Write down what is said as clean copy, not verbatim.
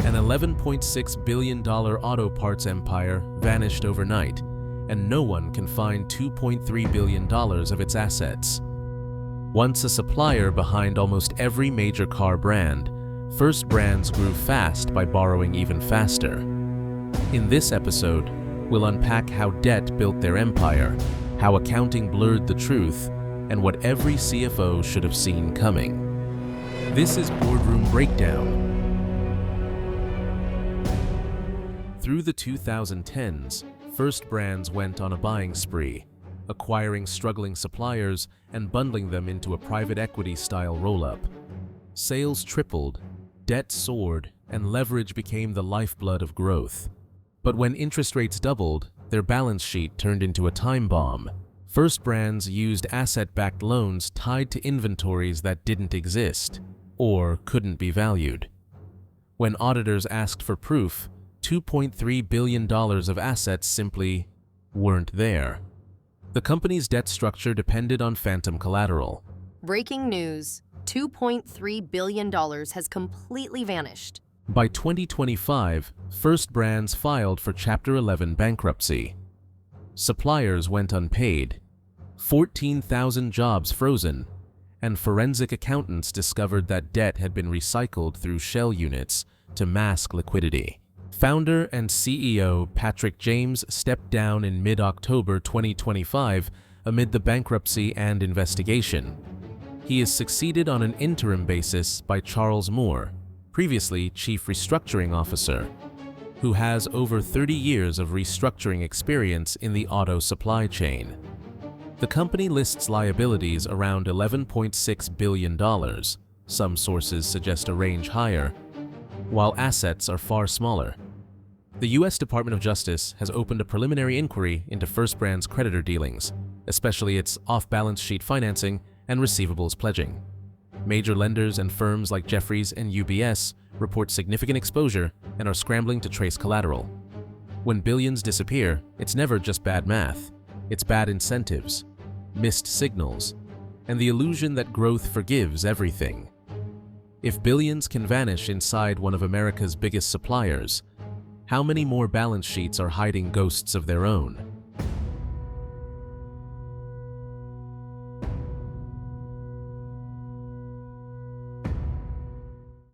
An $11.6 billion auto parts empire vanished overnight, and no one can find $2.3 billion of its assets. Once a supplier behind almost every major car brand, First Brands grew fast by borrowing even faster. In this episode, we'll unpack how debt built their empire, how accounting blurred the truth, and what every CFO should have seen coming. This is Boardroom Breakdown. Through the 2010s, First Brands went on a buying spree, acquiring struggling suppliers and bundling them into a private equity-style roll-up. Sales tripled, debt soared, and leverage became the lifeblood of growth. But when interest rates doubled, their balance sheet turned into a time bomb. First Brands used asset-backed loans tied to inventories that didn't exist, or couldn't be valued. When auditors asked for proof, $2.3 billion of assets simply weren't there. The company's debt structure depended on phantom collateral. Breaking news: $2.3 billion has completely vanished. By 2025, First Brands filed for Chapter 11 bankruptcy. Suppliers went unpaid, 14,000 jobs frozen, and forensic accountants discovered that debt had been recycled through shell units to mask liquidity. Founder and CEO Patrick James stepped down in mid-October 2025 amid the bankruptcy and investigation. He is succeeded on an interim basis by Charles Moore, previously Chief Restructuring Officer, who has over 30 years of restructuring experience in the auto supply chain. The company lists liabilities around $11.6 billion. Some sources suggest a range higher, while assets are far smaller. The U.S. Department of Justice has opened a preliminary inquiry into First Brands' creditor dealings, especially its off-balance sheet financing and receivables pledging. Major lenders and firms like Jefferies and UBS report significant exposure and are scrambling to trace collateral. When billions disappear, it's never just bad math. It's bad incentives, missed signals, and the illusion that growth forgives everything. If billions can vanish inside one of America's biggest suppliers, how many more balance sheets are hiding ghosts of their own?